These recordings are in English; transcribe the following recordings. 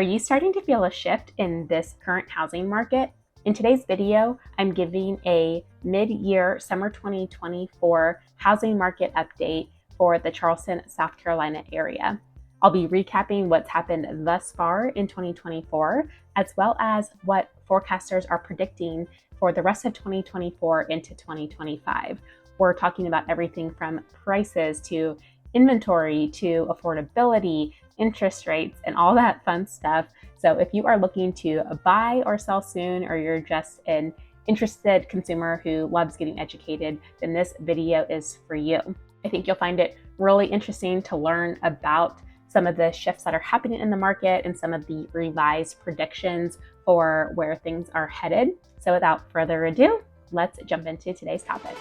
Are you starting to feel a shift in this current housing market? In today's video, I'm giving a mid-year summer 2024 housing market update for the Charleston, South Carolina area. I'll be recapping what's happened thus far in 2024, as well as what forecasters are predicting for the rest of 2024 into 2025. We're talking about everything from prices to inventory to affordability, interest rates, and all that fun stuff. So if you are looking to buy or sell soon, or you're just an interested consumer who loves getting educated, then this video is for you. I think you'll find it really interesting to learn about some of the shifts that are happening in the market and some of the revised predictions for where things are headed. So without further ado, let's jump into today's topic.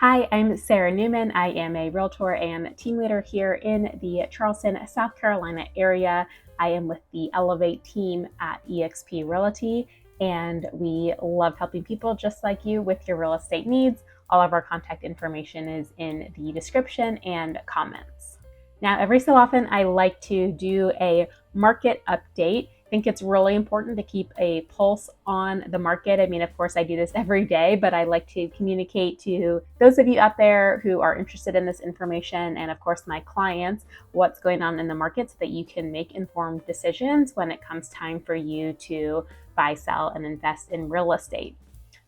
Hi, I'm Sarah Newman. I am a realtor and team leader here in the Charleston, South Carolina area. I am with the Elevate team at eXp Realty, and we love helping people just like you with your real estate needs. All of our contact information is in the description and comments. Now, every so often, I like to do a market update. I think it's really important to keep a pulse on the market. I mean, of course, I do this every day, but I like to communicate to those of you out there who are interested in this information, and of course, my clients, what's going on in the market so that you can make informed decisions when it comes time for you to buy, sell, and invest in real estate.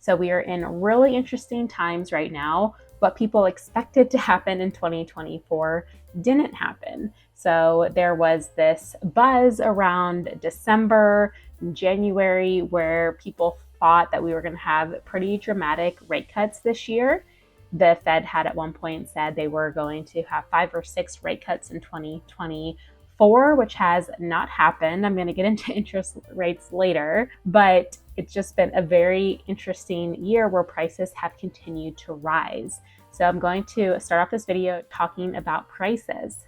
So we are in really interesting times right now. What people expected to happen in 2024 didn't happen. So there was this buzz around December, January, where people thought that we were going to have pretty dramatic rate cuts this year. The Fed had at one point said they were going to have 5 or 6 rate cuts in 2024, which has not happened. I'm going to get into interest rates later, but it's just been a very interesting year where prices have continued to rise. So I'm going to start off this video talking about prices.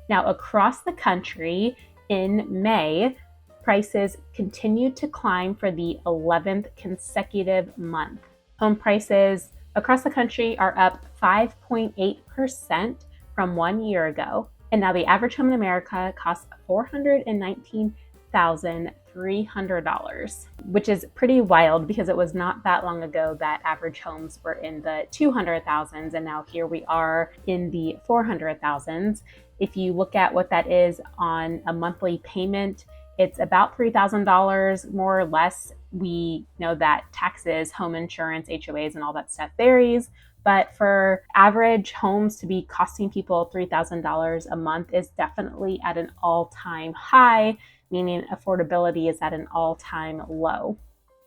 Now, across the country in May, prices continued to climb for the 11th consecutive month. Home prices across the country are up 5.8% from 1 year ago. And now the average home in America costs $419,300, which is pretty wild because it was not that long ago that average homes were in the 200,000s, and now here we are in the 400,000s. If you look at what that is on a monthly payment, it's about $3,000 more or less. We know that taxes, home insurance, HOAs, and all that stuff varies. But for average homes to be costing people $3,000 a month is definitely at an all-time high, meaning affordability is at an all-time low.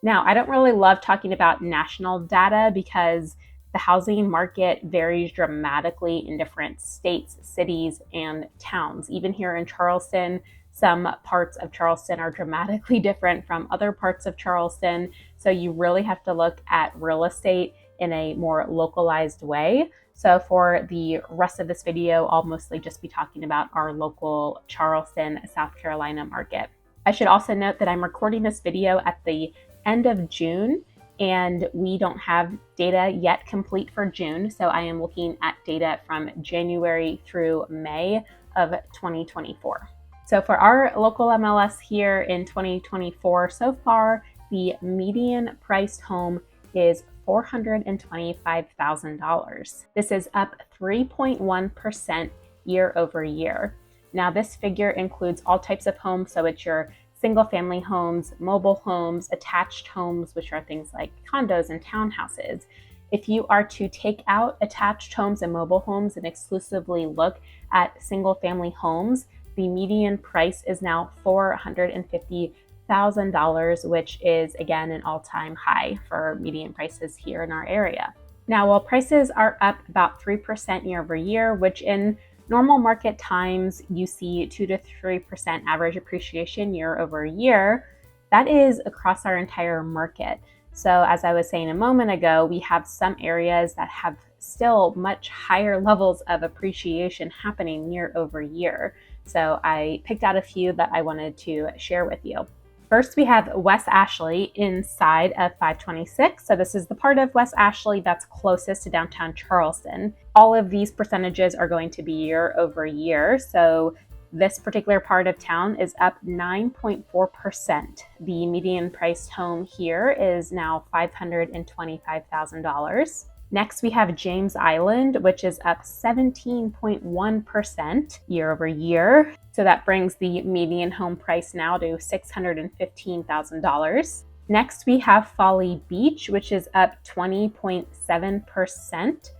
Now, I don't really love talking about national data because the housing market varies dramatically in different states, cities, and towns. Even here in Charleston, some parts of Charleston are dramatically different from other parts of Charleston. So you really have to look at real estate in a more localized way. So for the rest of this video, I'll mostly just be talking about our local Charleston, South Carolina market. I should also note that I'm recording this video at the end of June, and we don't have data yet complete for June. So I am looking at data from January through May of 2024. So for our local MLS here in 2024, so far, the median priced home is $425,000. This is up 3.1% year over year. Now, this figure includes all types of homes. So it's your single family homes, mobile homes, attached homes, which are things like condos and townhouses. If you are to take out attached homes and mobile homes and exclusively look at single family homes, the median price is now $450,000, which is again an all-time high for median prices here in our area. Now, while prices are up about 3% year over year, which in normal market times you see 2 to 3% average appreciation year over year, that is across our entire market. So as I was saying a moment ago, we have some areas that have still much higher levels of appreciation happening year over year. So I picked out a few that I wanted to share with you. First, we have West Ashley inside of 526. So this is the part of West Ashley that's closest to downtown Charleston. All of these percentages are going to be year over year. So this particular part of town is up 9.4%. The median priced home here is now $525,000. Next, we have James Island, which is up 17.1% year over year. So that brings the median home price now to $615,000. Next, we have Folly Beach, which is up 20.7%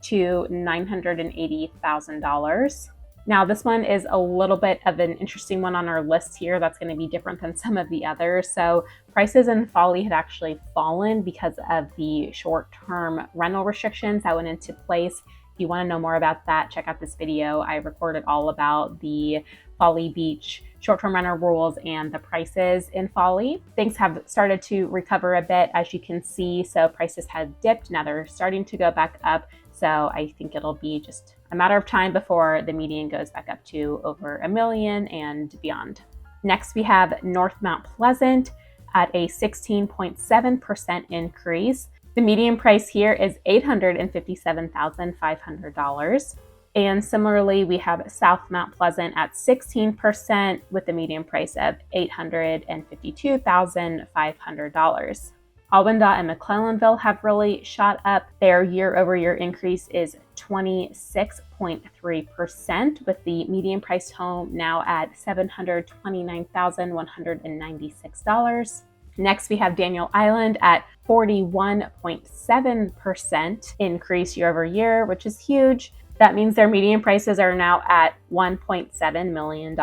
to $980,000. Now, this one is a little bit of an interesting one on our list here. That's going to be different than some of the others. So prices in Folly had actually fallen because of the short-term rental restrictions that went into place. If you want to know more about that, check out this video. I recorded all about the Folly Beach short-term rental rules and the prices in Folly. Things have started to recover a bit, as you can see. So prices had dipped. Now they're starting to go back up. So I think it'll be just a matter of time before the median goes back up to over $1 million and beyond. Next, we have North Mount Pleasant at a 16.7% increase. The median price here is $857,500. And similarly, we have South Mount Pleasant at 16% with the median price of $852,500. Albandale and McClellanville have really shot up. Their year-over-year increase is 26.3%, with the median priced home now at $729,196. Next, we have Daniel Island at 41.7% increase year over year, which is huge. That means their median prices are now at $1.7 million.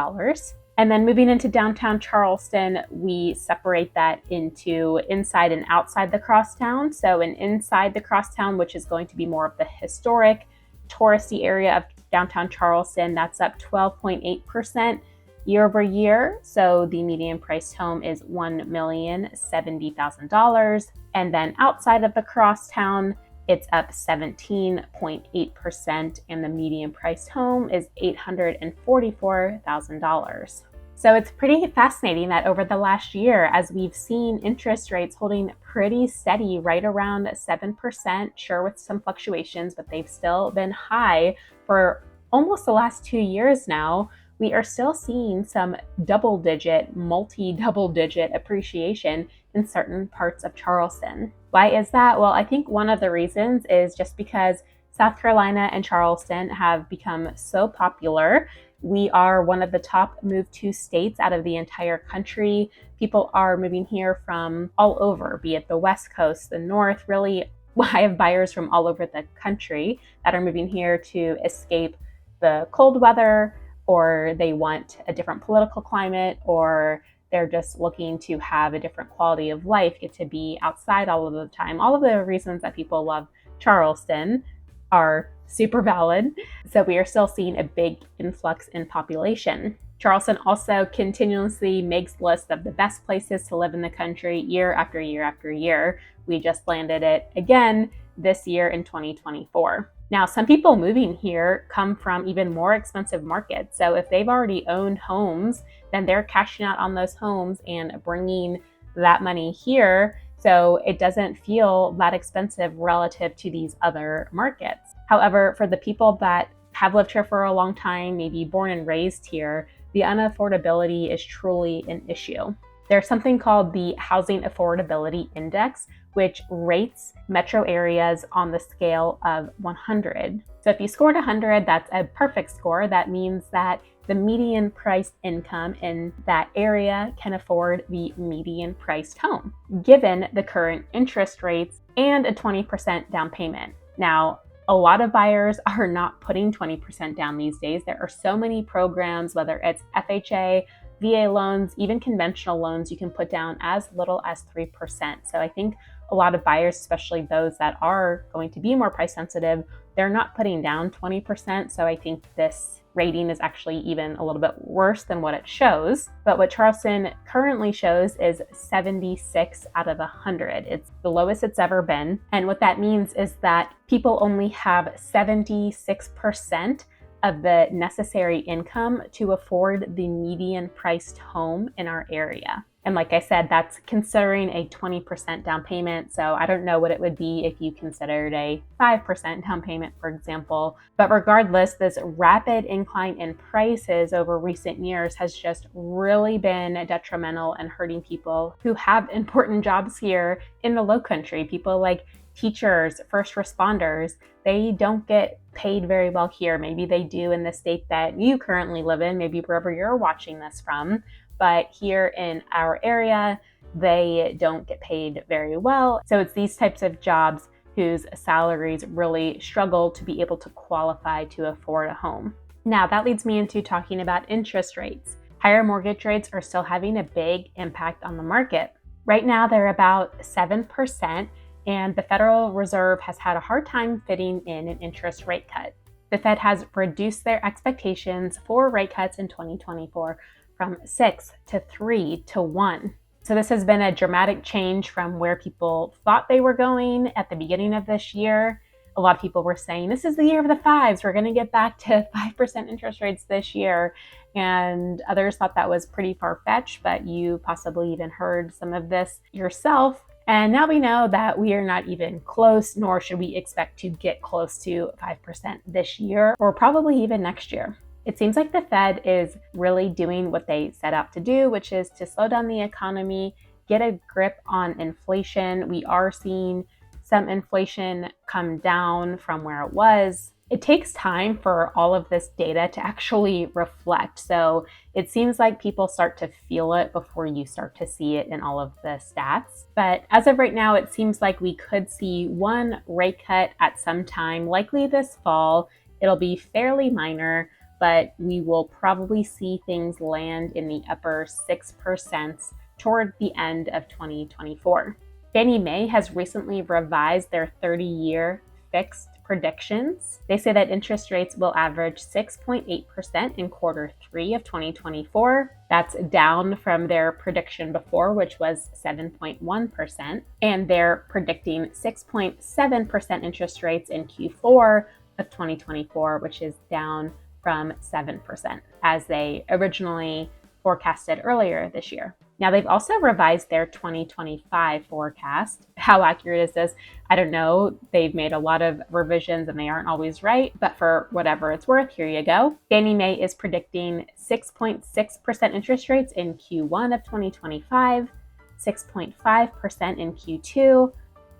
And then moving into downtown Charleston, we separate that into inside and outside the crosstown. So inside the crosstown, which is going to be more of the historic touristy area of downtown Charleston, that's up 12.8% year over year. So the median priced home is $1,070,000. And then outside of the crosstown, it's up 17.8%, and the median priced home is $844,000. So it's pretty fascinating that over the last year, as we've seen interest rates holding pretty steady right around 7%, sure with some fluctuations, but they've still been high for almost the last 2 years now, we are still seeing some multi-double digit appreciation in certain parts of Charleston. Why is that? Well, I think one of the reasons is just because South Carolina and Charleston have become so popular. We are one of the top move to states out of the entire country. People are moving here from all over, be it the West Coast, the North, really. I have buyers from all over the country that are moving here to escape the cold weather, or they want a different political climate, or they're just looking to have a different quality of life, get to be outside all of the time. All of the reasons that people love Charleston are super valid. So we are still seeing a big influx in population. Charleston also continuously makes lists of the best places to live in the country year after year after year. We just landed it again this year in 2024. Now, some people moving here come from even more expensive markets. So if they've already owned homes, then they're cashing out on those homes and bringing that money here. So it doesn't feel that expensive relative to these other markets. However, for the people that have lived here for a long time, maybe born and raised here, the unaffordability is truly an issue. There's something called the Housing Affordability Index, which rates metro areas on the scale of 100. So if you scored 100, that's a perfect score. That means that the median priced income in that area can afford the median priced home, given the current interest rates and a 20% down payment. Now, a lot of buyers are not putting 20% down these days. There are so many programs, whether it's FHA, VA loans, even conventional loans, you can put down as little as 3%. So I think a lot of buyers, especially those that are going to be more price sensitive, they're not putting down 20%. So I think this rating is actually even a little bit worse than what it shows. But what Charleston currently shows is 76 out of 100. It's the lowest it's ever been. And what that means is that people only have 76% of the necessary income to afford the median priced home in our area. And like I said, that's considering a 20% down payment. So I don't know what it would be if you considered a 5% down payment, for example. But regardless, this rapid incline in prices over recent years has just really been detrimental and hurting people who have important jobs here in the Lowcountry. People like teachers, first responders, they don't get paid very well here. Maybe they do in the state that you currently live in, maybe wherever you're watching this from. But here in our area, they don't get paid very well. So it's these types of jobs whose salaries really struggle to be able to qualify to afford a home. Now, that leads me into talking about interest rates. Higher mortgage rates are still having a big impact on the market. Right now, they're about 7%, and the Federal Reserve has had a hard time fitting in an interest rate cut. The Fed has reduced their expectations for rate cuts in 2024 from 6 to 3 to 1. So this has been a dramatic change from where people thought they were going at the beginning of this year. A lot of people were saying, this is the year of the fives. We're going to get back to 5% interest rates this year. And others thought that was pretty far-fetched, but you possibly even heard some of this yourself. And now we know that we are not even close, nor should we expect to get close to 5% this year, or probably even next year. It seems like the Fed is really doing what they set out to do, which is to slow down the economy, get a grip on inflation. We are seeing some inflation come down from where it was. It takes time for all of this data to actually reflect. So it seems like people start to feel it before you start to see it in all of the stats. But as of right now, it seems like we could see one rate cut at some time, likely this fall. It'll be fairly minor, but we will probably see things land in the upper 6% toward the end of 2024. Fannie Mae has recently revised their 30-year fixed predictions. They say that interest rates will average 6.8% in quarter 3 of 2024. That's down from their prediction before, which was 7.1%. And they're predicting 6.7% interest rates in Q4 of 2024, which is down from 7%, as they originally forecasted earlier this year. Now, they've also revised their 2025 forecast. How accurate is this? I don't know. They've made a lot of revisions and they aren't always right, but for whatever it's worth, here you go. Fannie Mae is predicting 6.6% interest rates in Q1 of 2025, 6.5% in Q2,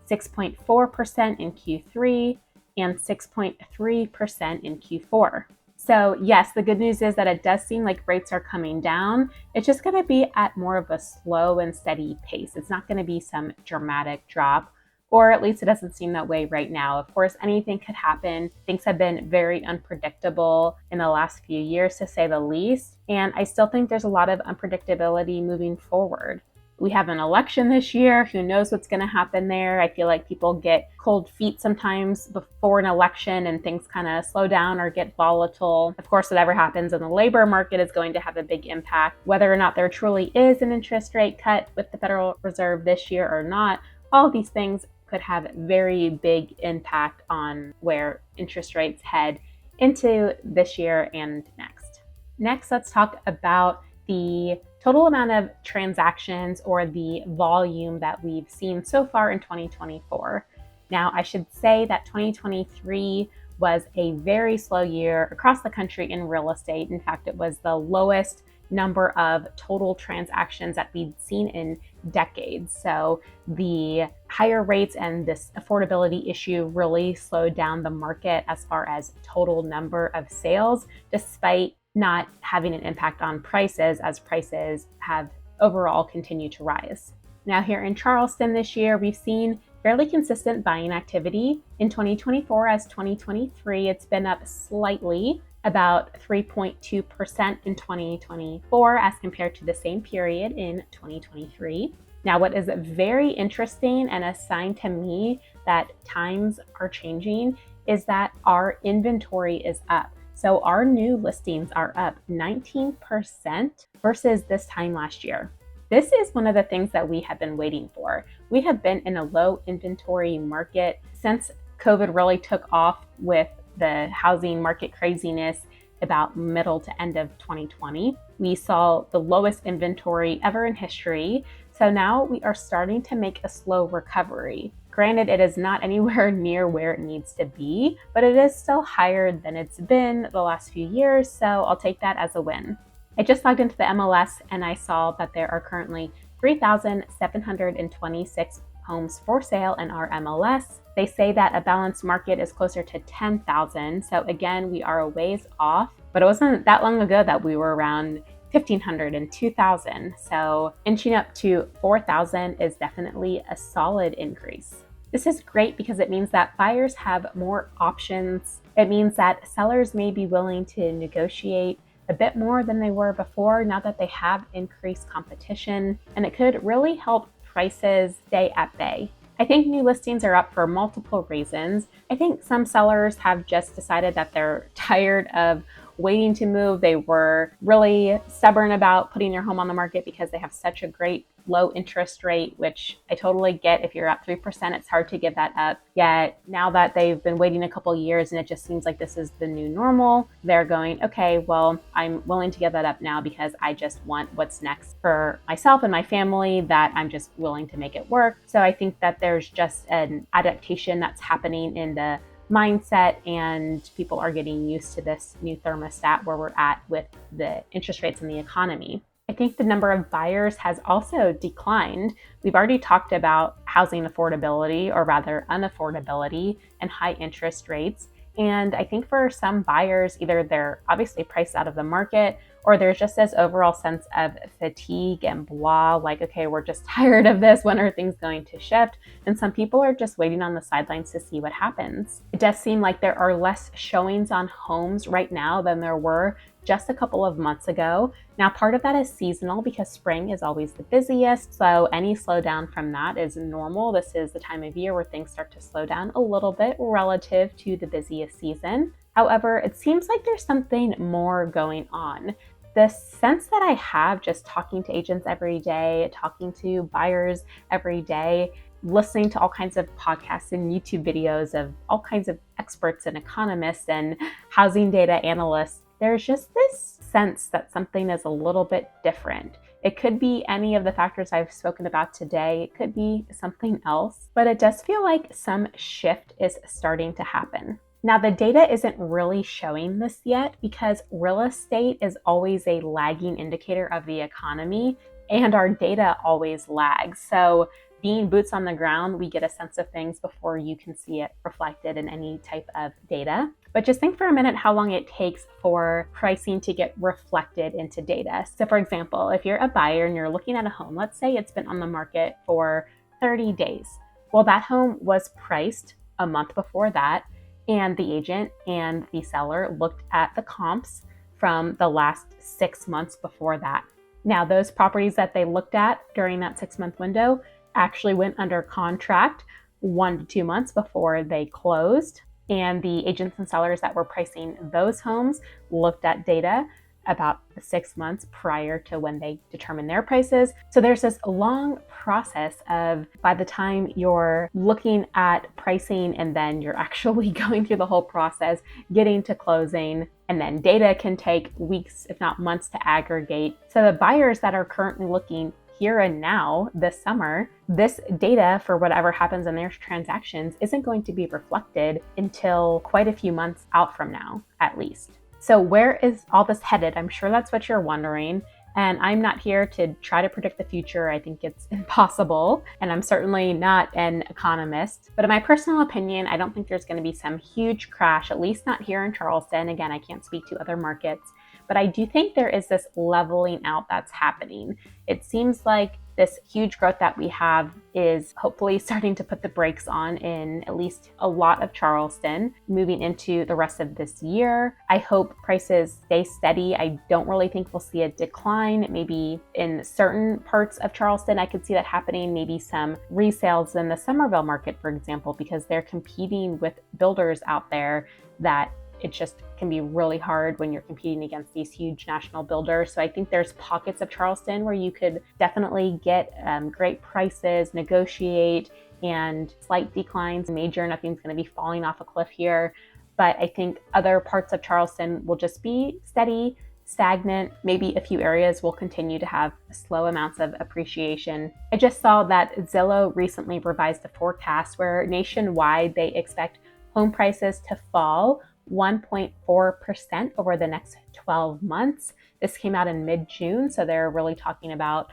6.4% in Q3, and 6.3% in Q4. So yes, the good news is that it does seem like rates are coming down. It's just going to be at more of a slow and steady pace. It's not going to be some dramatic drop, or at least it doesn't seem that way right now. Of course, anything could happen. Things have been very unpredictable in the last few years, to say the least. And I still think there's a lot of unpredictability moving forward. We have an election this year. Who knows what's going to happen there? I feel like people get cold feet sometimes before an election and things kind of slow down or get volatile. Of course, whatever happens in the labor market is going to have a big impact. Whether or not there truly is an interest rate cut with the Federal Reserve this year or not, all of these things could have very big impact on where interest rates head into this year and next. Next, let's talk about the total amount of transactions, or the volume that we've seen so far in 2024. Now, I should say that 2023 was a very slow year across the country in real estate. In fact, it was the lowest number of total transactions that we'd seen in decades. So the higher rates and this affordability issue really slowed down the market as far as total number of sales, despite not having an impact on prices, as prices have overall continued to rise. Now, here in Charleston this year, we've seen fairly consistent buying activity in 2024 as 2023. It's been up slightly, about 3.2% in 2024 as compared to the same period in 2023. Now, what is very interesting and a sign to me that times are changing is that our inventory is up. So our new listings are up 19% versus this time last year. This is one of the things that we have been waiting for. We have been in a low inventory market since COVID really took off with the housing market craziness about middle to end of 2020. We saw the lowest inventory ever in history. So now we are starting to make a slow recovery. Granted, it is not anywhere near where it needs to be, but it is still higher than it's been the last few years, so I'll take that as a win. I just logged into the MLS and I saw that there are currently 3,726 homes for sale in our MLS. They say that a balanced market is closer to 10,000. So again, we are a ways off, but it wasn't that long ago that we were around 1,500 and 2,000. So inching up to 4,000 is definitely a solid increase. This is great because it means that buyers have more options. It means that sellers may be willing to negotiate a bit more than they were before now that they have increased competition, and it could really help prices stay at bay. I think new listings are up for multiple reasons. I think some sellers have just decided that they're tired of waiting to move. They were really stubborn about putting their home on the market because they have such a great low interest rate, which I totally get. If you're at 3%, it's hard to give that up. Yet now that they've been waiting a couple years and it just seems like this is the new normal, they're going, okay, well, I'm willing to give that up now because I just want what's next for myself and my family, that I'm just willing to make it work. So I think that there's just an adaptation that's happening in the mindset, and people are getting used to this new thermostat where we're at with the interest rates in the economy. I think the number of buyers has also declined. We've already talked about housing affordability, or rather unaffordability, and high interest rates. And I think for some buyers, either they're obviously priced out of the market, or there's just this overall sense of fatigue and blah, like, okay, we're just tired of this. When are things going to shift? And some people are just waiting on the sidelines to see what happens. It does seem like there are less showings on homes right now than there were just a couple of months ago. Now, part of that is seasonal because spring is always the busiest, so any slowdown from that is normal. This is the time of year where things start to slow down a little bit relative to the busiest season. However, it seems like there's something more going on. The sense that I have just talking to agents every day, talking to buyers every day, listening to all kinds of podcasts and YouTube videos of all kinds of experts and economists and housing data analysts, there's just this sense that something is a little bit different. It could be any of the factors I've spoken about today. It could be something else, but it does feel like some shift is starting to happen. Now, the data isn't really showing this yet because real estate is always a lagging indicator of the economy, and our data always lags. So being boots on the ground, we get a sense of things before you can see it reflected in any type of data. But just think for a minute how long it takes for pricing to get reflected into data. So for example, if you're a buyer and you're looking at a home, let's say it's been on the market for 30 days. Well, that home was priced a month before that, and the agent and the seller looked at the comps from the last 6 months before that. Now, those properties that they looked at during that 6-month window actually went under contract 1 to 2 months before they closed. And the agents and sellers that were pricing those homes looked at data about 6 months prior to when they determined their prices. So there's this long process of, by the time you're looking at pricing and then you're actually going through the whole process, getting to closing, and then data can take weeks, if not months, to aggregate. So the buyers that are currently looking here and now this summer, this data for whatever happens in their transactions isn't going to be reflected until quite a few months out from now, at least. So where is all this headed? I'm sure that's what you're wondering. And I'm not here to try to predict the future. I think it's impossible. And I'm certainly not an economist. But in my personal opinion, I don't think there's going to be some huge crash, at least not here in Charleston. Again, I can't speak to other markets. But I do think there is this leveling out that's happening. It seems like this huge growth that we have is hopefully starting to put the brakes on in at least a lot of Charleston moving into the rest of this year. I hope prices stay steady. I don't really think we'll see a decline. Maybe in certain parts of Charleston, I could see that happening. Maybe some resales in the Somerville market, for example, because they're competing with builders out there that it just can be really hard when you're competing against these huge national builders. So I think there's pockets of Charleston where you could definitely get great prices, negotiate, and slight declines. Major, nothing's going to be falling off a cliff here. But I think other parts of Charleston will just be steady, stagnant. Maybe a few areas will continue to have slow amounts of appreciation. I just saw that Zillow recently revised a forecast where nationwide they expect home prices to fall 1.4% over the next 12 months. This came out in mid-June, so they're really talking about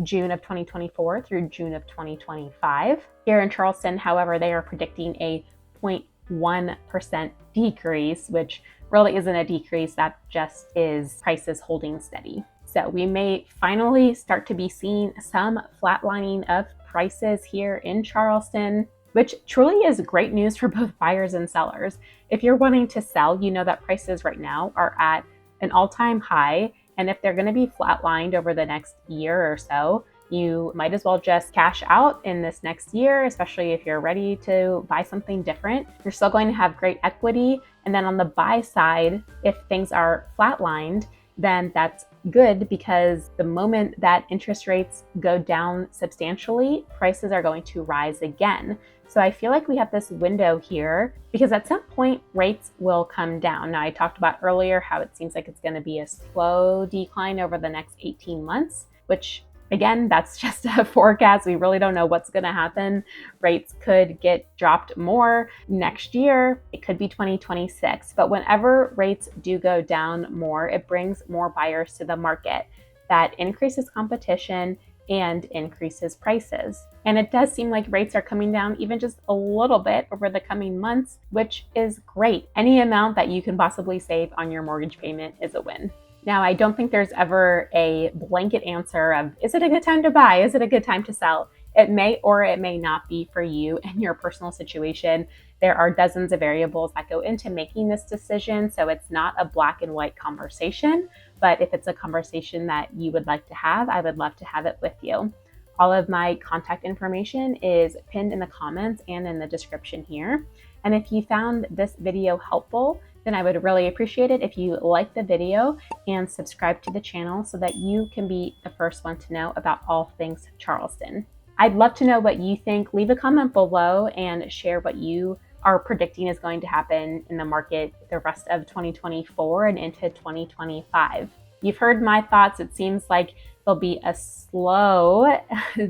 June of 2024 through June of 2025. Here in Charleston, however, they are predicting a 0.1% decrease, which really isn't a decrease, that just is prices holding steady. So we may finally start to be seeing some flatlining of prices here in Charleston, which truly is great news for both buyers and sellers. If you're wanting to sell, you know that prices right now are at an all-time high, and if they're going to be flatlined over the next year or so, you might as well just cash out in this next year, especially if you're ready to buy something different. You're still going to have great equity. And then on the buy side, if things are flatlined, then that's good, because the moment that interest rates go down substantially, prices are going to rise again. So I feel like we have this window here because at some point rates will come down. Now, I talked about earlier how it seems like it's going to be a slow decline over the next 18 months, which again, that's just a forecast. We really don't know what's going to happen. Rates could get dropped more next year. It could be 2026. But whenever rates do go down more, it brings more buyers to the market. That increases competition and increases prices. And it does seem like rates are coming down even just a little bit over the coming months, which is great. Any amount that you can possibly save on your mortgage payment is a win. Now, I don't think there's ever a blanket answer of, is it a good time to buy? Is it a good time to sell? It may or it may not be for you and your personal situation. There are dozens of variables that go into making this decision, so it's not a black and white conversation. But if it's a conversation that you would like to have, I would love to have it with you. All of my contact information is pinned in the comments and in the description here. And if you found this video helpful, then I would really appreciate it if you like the video and subscribe to the channel so that you can be the first one to know about all things Charleston. I'd love to know what you think. Leave a comment below and share what you are predicting is going to happen in the market the rest of 2024 and into 2025. You've heard my thoughts. It seems like there'll be a slow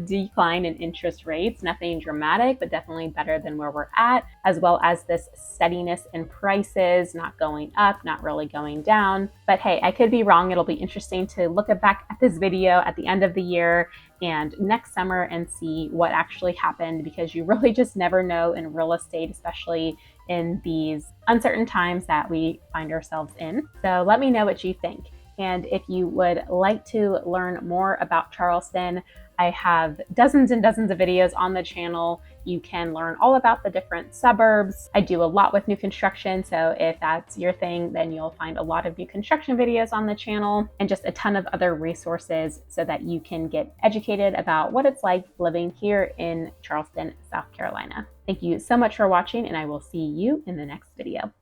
decline in interest rates, nothing dramatic, but definitely better than where we're at, as well as this steadiness in prices, not going up, not really going down. But hey, I could be wrong. It'll be interesting to look back at this video at the end of the year and next summer and see what actually happened, because you really just never know in real estate, especially in these uncertain times that we find ourselves in. So let me know what you think. And if you would like to learn more about Charleston, I have dozens and dozens of videos on the channel. You can learn all about the different suburbs. I do a lot with new construction, so if that's your thing, then you'll find a lot of new construction videos on the channel and just a ton of other resources so that you can get educated about what it's like living here in Charleston, South Carolina. Thank you so much for watching, and I will see you in the next video.